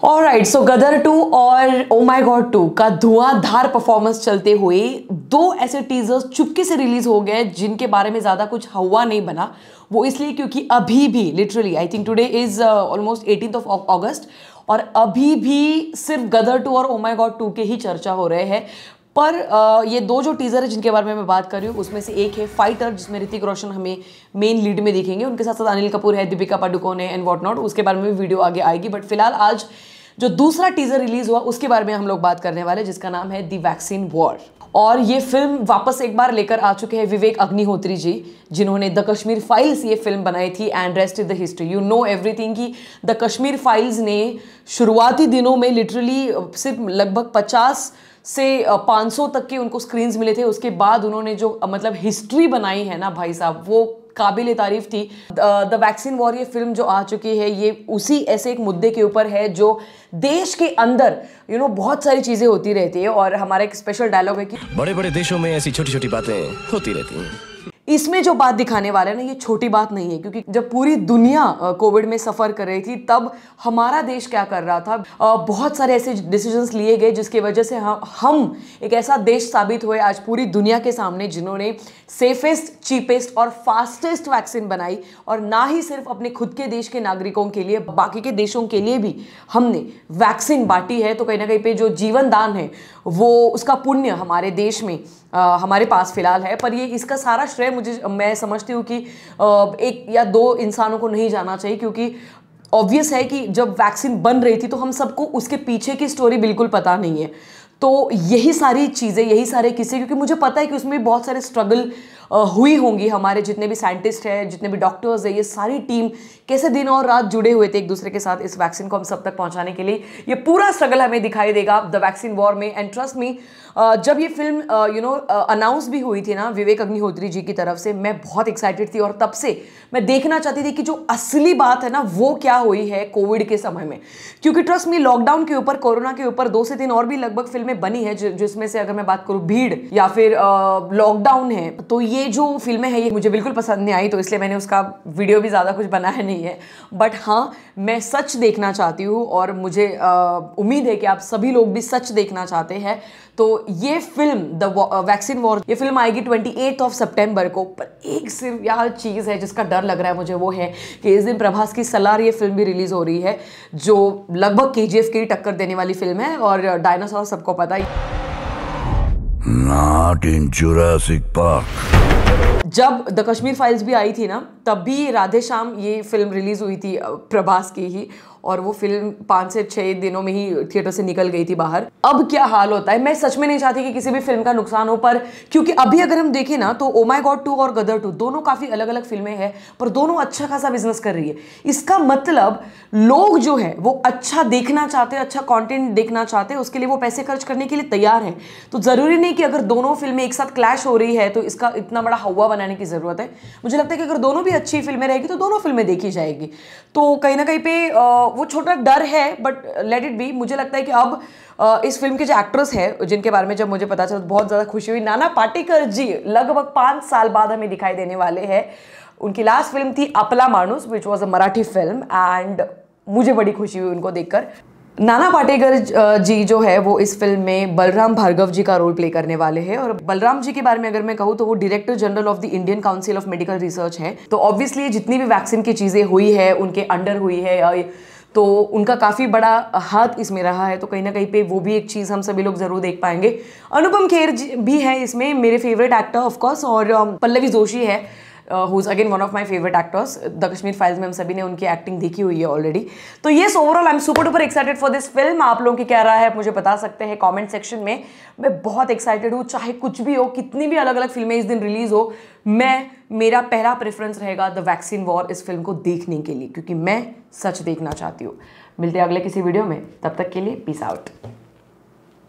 Alright, सो गदर 2 और ओ माई God 2 का धुआंधार performance चलते हुए दो ऐसे टीजर्स चुपके से रिलीज हो गए जिनके बारे में ज्यादा कुछ हवा नहीं बना। वो इसलिए क्योंकि अभी भी literally I think today is almost 18th of अगस्त और अभी भी सिर्फ गदर 2 और ओ माई गॉड 2 के ही चर्चा हो रहे हैं। पर ये दो जो टीजर है जिनके बारे में मैं बात कर रही हूँ उसमें से एक है फाइटर, जिसमें ऋतिक रोशन हमें मेन लीड में दिखेंगे। उनके साथ साथ अनिल कपूर है, दीपिका पादुकोण है एंड वॉट नॉट। उसके बारे में भी वीडियो आगे आएगी। बट फिलहाल आज जो दूसरा टीजर रिलीज हुआ उसके बारे में हम लोग बात करने वाले, जिसका नाम है द वैक्सीन वॉर। और ये फिल्म वापस एक बार लेकर आ चुके हैं विवेक अग्निहोत्री जी, जिन्होंने द कश्मीर फाइल्स ये फिल्म बनाई थी and rest is the history. You know everything कि द कश्मीर फाइल्स ने शुरुआती दिनों में लिटरली सिर्फ लगभग 50 से 500 तक के उनको स्क्रीन्स मिले थे। उसके बाद उन्होंने जो मतलब हिस्ट्री बनाई है ना भाई साहब, वो काबिल तारीफ थी। द वैक्सीन वॉर ये फिल्म जो आ चुकी है ये उसी ऐसे एक मुद्दे के ऊपर है जो देश के अंदर बहुत सारी चीजें होती रहती है। और हमारा एक स्पेशल डायलॉग है कि बड़े बड़े देशों में ऐसी छोटी छोटी बातें होती रहती हैं। इसमें जो बात दिखाने वाले हैं ना, ये छोटी बात नहीं है, क्योंकि जब पूरी दुनिया कोविड में सफर कर रही थी तब हमारा देश क्या कर रहा था। बहुत सारे ऐसे डिसीजंस लिए गए जिसकी वजह से हम एक ऐसा देश साबित हुए आज पूरी दुनिया के सामने जिन्होंने सेफेस्ट, चीपेस्ट और फास्टेस्ट वैक्सीन बनाई। और ना ही सिर्फ अपने खुद के देश के नागरिकों के लिए, बाकी के देशों के लिए भी हमने वैक्सीन बांटी है। तो कहीं ना कहीं पे जो जीवन दान है वो उसका पुण्य हमारे देश में हमारे पास फिलहाल है। पर ये इसका सारा श्रेय मैं समझती हूँ कि एक या दो इंसानों को नहीं जाना चाहिए, क्योंकि ऑब्वियस है कि जब वैक्सीन बन रही थी तो हम सबको उसके पीछे की स्टोरी बिल्कुल पता नहीं है। तो यही सारी चीज़ें, यही सारे किस्से, क्योंकि मुझे पता है कि उसमें भी बहुत सारे स्ट्रगल हुई होंगी। हमारे जितने भी साइंटिस्ट हैं, जितने भी डॉक्टर्स हैं, ये सारी टीम कैसे दिन और रात जुड़े हुए थे एक दूसरे के साथ इस वैक्सीन को हम सब तक पहुंचाने के लिए। ये पूरा स्ट्रगल हमें दिखाई देगा द वैक्सीन वॉर में। एंड ट्रस्ट मी, जब ये फिल्म अनाउंस भी हुई थी ना विवेक अग्निहोत्री जी की तरफ से, मैं बहुत एक्साइटेड थी और तब से मैं देखना चाहती थी कि जो असली बात है ना वो क्या हुई है कोविड के समय में। क्योंकि ट्रस्ट मी, लॉकडाउन के ऊपर, कोरोना के ऊपर 2 से 3 और भी लगभग फिल्में बनी है, जिसमें से अगर मैं बात करूं भीड़ या फिर लॉकडाउन है, तो ये जो फिल्में हैं ये मुझे बिल्कुल पसंद नहीं आई। तो इसलिए मैंने उसका वीडियो भी ज़्यादा कुछ बनाया नहीं है। बट हाँ, मैं सच देखना चाहती हूँ और मुझे उम्मीद है कि आप सभी लोग भी सच देखना चाहते हैं। तो ये फिल्म द वैक्सीन वॉर, ये फिल्म आएगी 28 सितंबर को। पर एक सिर्फ यार चीज़ है जिसका डर लग रहा है मुझे, वो है कि इस दिन प्रभास की सलार ये फिल्म भी रिलीज हो रही है, जो लगभग KGF की टक्कर देने वाली फिल्म है। और डायनासोर सबको पता है। Not in Jurassic Park। जब द कश्मीर फाइल्स भी आई थी ना, तब भी राधे श्याम ये फिल्म रिलीज हुई थी प्रभास की ही, और वो फिल्म 5 से 6 दिनों में ही थिएटर से निकल गई थी बाहर। अब क्या हाल होता है, मैं सच में नहीं चाहती कि किसी भी फिल्म का नुकसान हो, पर क्योंकि अभी अगर हम देखें ना तो ओ माई गॉड 2 और गदर 2 दोनों काफी अलग अलग फिल्में हैं, पर दोनों अच्छा खासा बिजनेस कर रही है। इसका मतलब लोग जो है वो अच्छा देखना चाहते हैं, अच्छा कंटेंट देखना चाहते हैं, उसके लिए वो पैसे खर्च करने के लिए तैयार है। तो जरूरी नहीं कि अगर दोनों फिल्में एक साथ क्लैश हो रही है तो इसका इतना बड़ा हवा बनाने की जरूरत है। मुझे लगता है कि अगर दोनों भी अच्छी फिल्में रहेगी तो दोनों फिल्में देखी जाएगी। तो कहीं ना कहीं पे वो छोटा डर है, बट लेट इट बी। मुझे लगता है कि अब इस फिल्म के जो एक्ट्रेस है जिनके बारे में जब मुझे पता चला बहुत ज्यादा खुशी हुई। नाना पाटेकर जी लगभग 5 साल बाद हमें दिखाई देने वाले हैं। उनकी लास्ट फिल्म थी आपला माणूस, which was a Marathi film, and मुझे बड़ी खुशी हुई उनको देखकर। नाना पाटेकर जी जो है वो इस फिल्म में बलराम भार्गव जी का रोल प्ले करने वाले हैं। और बलराम जी के बारे में अगर मैं कहूँ तो वो director general of the Indian council of medical research है। तो ऑब्वियसली जितनी भी वैक्सीन की चीज़ें हुई है उनके अंडर हुई है, तो उनका काफ़ी बड़ा हाथ इसमें रहा है। तो कहीं ना कहीं पे वो भी एक चीज़ हम सभी लोग ज़रूर देख पाएंगे। अनुपम खेर भी है इसमें, मेरे फेवरेट एक्टर ऑफकोर्स, और पल्लवी जोशी है who is again one of my favourite actors. The Kashmir files में हम सभी ने उनकी एक्टिंग देखी हुई है ऑलरेडी। तो yes, overall I am super duper excited for this film. आप लोगों की क्या राय है मुझे बता सकते हैं कमेंट सेक्शन में। मैं बहुत एक्साइटेड हूँ, चाहे कुछ भी हो, कितनी भी अलग अलग फिल्में इस दिन रिलीज हो, मेरा पहला प्रेफरेंस रहेगा द वैक्सीन वॉर इस फिल्म को देखने के लिए, क्योंकि मैं सच देखना चाहती हूँ। मिलते हैं अगले किसी वीडियो में, तब तक के लिए पीस आउट।